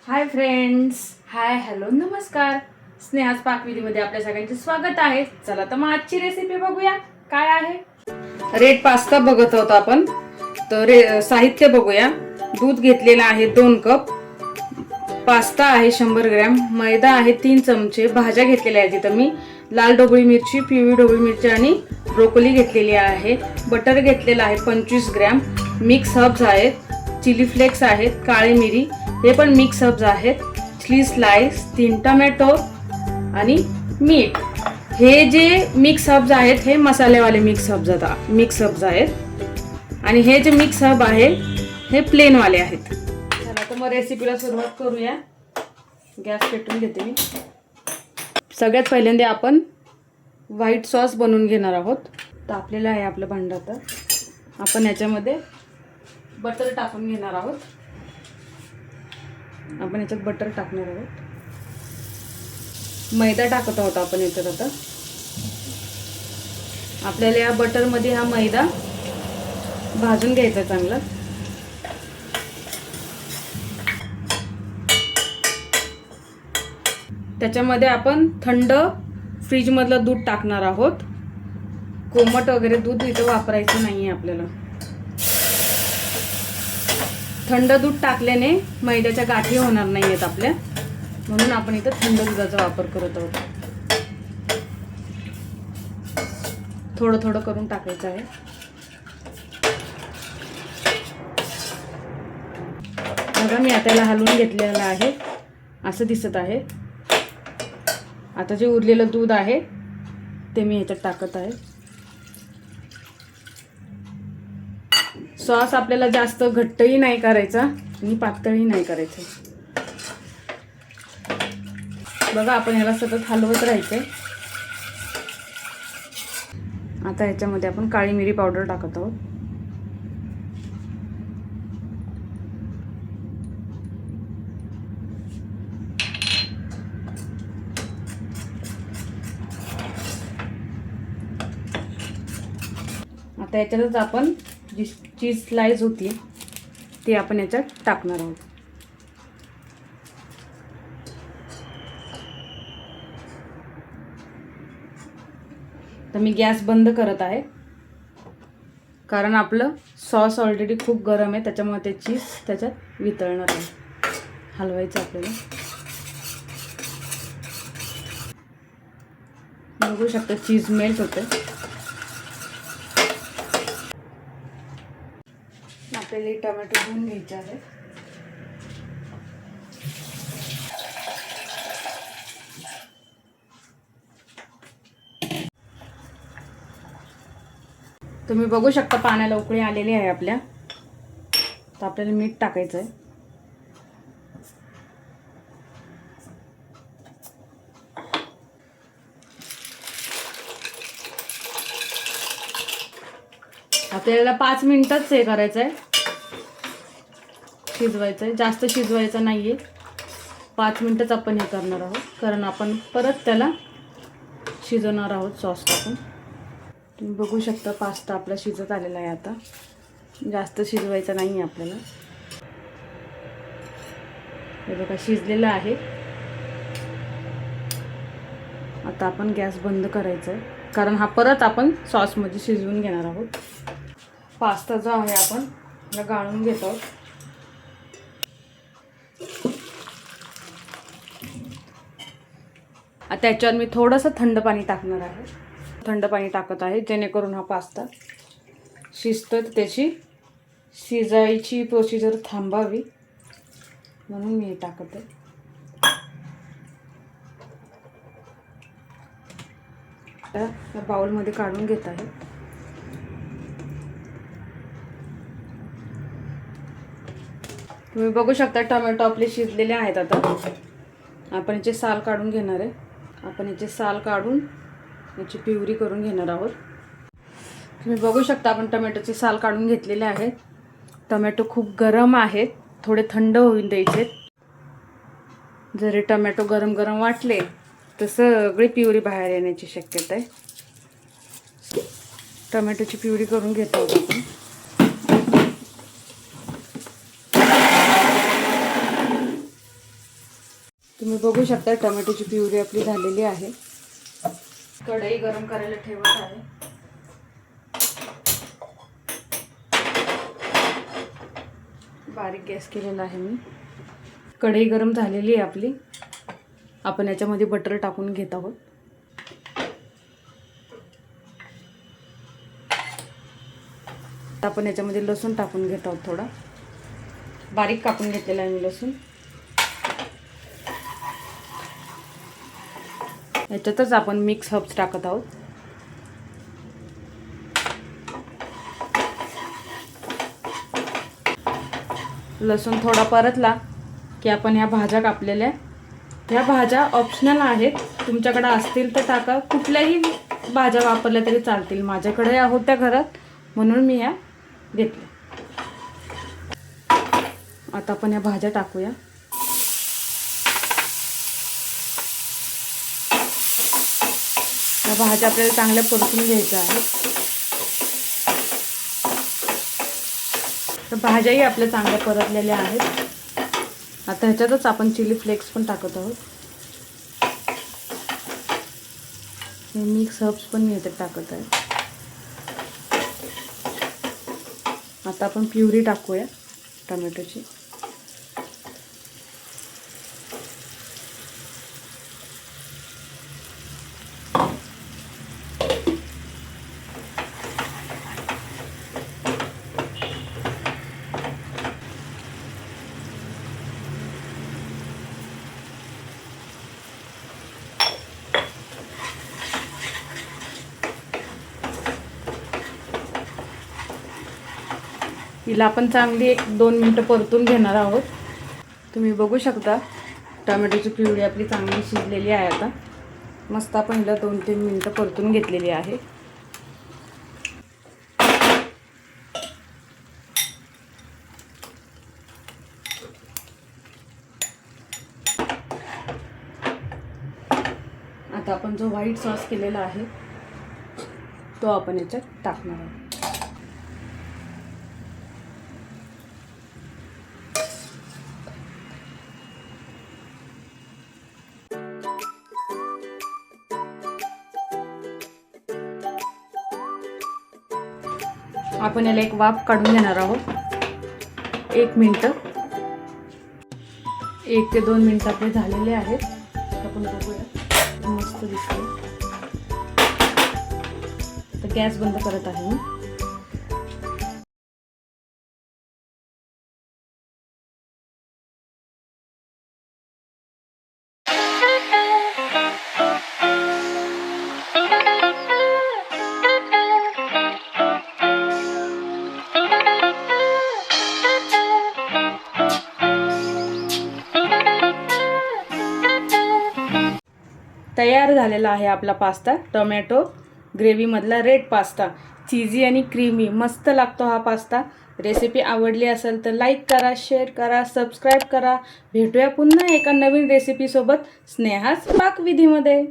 Hi friends, hi hello नमस्कार. स्नेहाच पाकविधीमध्ये आपल्या सगळ्यांचे स्वागत आहे. चला तर मग आजची रेसिपी बघूया काय आहे. रेड पास्ता बघत आहोत आपण. तर साहित्य बघूया. दूध घेतलेला आहे 2 कप, पास्ता आहे 100 ग्रॅम, मैदा आहे 3 चमचे, भाज्या घेतलेल्या आहेत तिथं मी लाल ढोबळी मिरची, पिवळी ढोबळी मिरची आणि ब्रोकोली घेतलेली आहे. बटर घेतलेला आहे 25 ग्रॅम, मिक्स हर्ब्स आहेत, चिली फ्लेक्स आहेत, काळी मिरी हे पण मिक्स हर्ब्स आहेत, चिली स्लाइस, 3 टोमॅटो आणि मीठ. हे जे मिक्स हर्ब्स आहेत हे मसालेवाले मिक्स हर्ब्स आहेत आणि हे जे मिक्स हर्ब आहे हे प्लेन वाले आहेत. चला तर मग रेसिपीला सुरुवात करूया. गॅस पेटवून घेते मी. सगळ्यात पहिल्यांदा आपण व्हाईट सॉस बनवून घेणार आहोत. तापलेलं आहे आपलं भांडं. तर आपण याच्यामध्ये बटर टाकून घेणार आहोत. आपण याच्यात बटर टाकणार आहोत. मैदा टाकत आहोत आपण याच्यात. आता आपल्याला या बटरमध्ये हा मैदा भाजून घ्यायचा चांगला. त्याच्यामध्ये आपण थंड फ्रीजमधलं दूध टाकणार आहोत. कोमट वगैरे दूध इथं वापरायचं नाही आहे आपल्याला. थंड दूध टाकल्याने मैद्याच्या गाठी होणार नाही आहेत आपल्या, म्हणून आपण इथं थंड दुधाचा वापर करत आहोत. थोडं थोडं करून टाकायचं आहे. बघा मी आता याला हलवून घेतलेलं आहे, असं दिसत आहे. आता जे उरलेलं दूध आहे ते मी ह्याच्यात टाकत आहे. सॉस आपल्याला जास्त घट्टही नाही करायचा आणि पातळही नाही करायचं. बघा आपण याला सतत हलवत राहायचंय. आता ह्याच्यामध्ये आपण काळी मिरी पावडर टाकत आहोत. आता याच्यातच आपण जी चीज स्लाइस होती ती आपण याच्यात टाकणार आहोत. तर मी गॅस बंद करत आहे, कारण आपलं सॉस ऑलरेडी खूप गरम आहे, त्याच्यामुळे ते चीज त्याच्यात वितळणार आहे. हलवायचं आपल्याला. बघू शकता चीज मेल्ट होते. आपल्याला टोमॅटो धुवून घ्यायचे आहे. तुम्ही बघू शकता पाण्याला उकळी आलेली आहे आपल्या. तर आपल्याला मीठ टाकायचं आहे. आपल्याला 5 मिनिटच हे करायचं आहे, शिजवायचं आहे. जास्त शिजवायचं नाही आहे. 5 मिनिटच आपण हे करणार आहोत, कारण आपण परत त्याला शिजवणार आहोत सॉस टाकून. तुम्ही बघू शकता पास्ता आपला शिजत आलेला आहे. आता जास्त शिजवायचं नाही आहे आपल्याला. हे बघा शिजलेलं आहे. आता आपण गॅस बंद करायचा आहे, कारण हा परत आपण सॉसमध्ये शिजवून घेणार आहोत. पास्ता जो आहे आपण गाळून घेत आहोत. आता याच्यावर मी थोडंसं थंड पाणी टाकणार आहे. थंड पाणी टाकत आहे जेणेकरून हा पास्ता शिजतो. त्याची शिजायची प्रोसिजर थांबावी म्हणून मी हे टाकत आहे. आता बाउलमध्ये काढून घेत आहे. तुम्ही बघू शकता टोमॅटो आपले शिजलेले आहेत. आता आपण याचे साल काढून घेणार आहे. आपण याचे साल काढून याची प्युरी करून घेणार आहोत. तुम्ही बघू शकता आपण टोमॅटोचे साल काढून घेतलेले आहेत. टोमॅटो खूप गरम आहेत, थोडे थंड होऊन द्यायचे. जरी टोमॅटो गरम गरम वाटले तर सगळी प्युरी बाहेर येण्याची शक्यता आहे. टोमॅटोची प्युरी करून घेतो आपण. तुम्ही बघू शकता टोमॅटोची प्युरी आपली झालेली आहे. कढई गरम करायला ठेवत आहे. बारीक गॅस केलेला आहे मी. कढई गरम झालेली आहे आपली. आपण याच्यामध्ये बटर टाकून घेत आहोत. आपण याच्यामध्ये लसूण टाकून घेत आहोत. थोडा बारीक कापून घेतलेला आहे मी लसूण. याच्यातच आपण मिक्स हर्ब्स टाकत आहोत. लसूण थोडा परतला की आपण ह्या भाज्या कापलेल्या, ह्या भाज्या ऑप्शनल आहेत, तुमच्याकडे असतील तर टाका. कुठल्याही भाज्या वापरल्या तरी चालतील. माझ्याकडे होत्या घरात म्हणून मी ह्या घेतल्या. आता आपण ह्या भाज्या टाकूया. या भाज्या आपल्याला चांगल्या परतून घ्यायच्या आहेत. तर भाज्याही आपल्या चांगल्या परतलेल्या आहेत. आता ह्याच्यातच आपण चिली फ्लेक्स पण टाकत आहोत. हे मिक्स हर्ब्स पण मी याच्यात टाकत आहे. आता आपण प्युरी टाकूया टोमॅटोची. हिला आपण चांगली 1-2 मिनटं परतून घेणार आहोत. तुम्ही बघू शकता टोमॅटोची प्युरी आपली चांगली शिजलेली आहे. आता मस्त आपण हिला 2-3 मिनटं परतून घेतलेली आहे. आता आपण जो व्हाईट सॉस केलेला आहे तो आपण याच्यात टाकणार आहोत. आपण याला एक वाफ काढून घेणार आहोत. 1 मिनिट, 1 ते 2 मिनिट आपले झालेले आहेत. आपण बघूया, मस्त दिसते. तर गॅस बंद करत आहे मी. तयार झालेला आहे आपला पास्ता. टोमॅटो ग्रेव्हीमधला रेड पास्ता. चीजी आणि क्रीमी मस्त लागतो हा पास्ता. रेसिपी आवडली असेल तर लाईक करा, शेअर करा, सबस्क्राईब करा. भेटूया पुन्हा एका नवीन रेसिपीसोबत स्नेहाच पाकविधीमध्ये.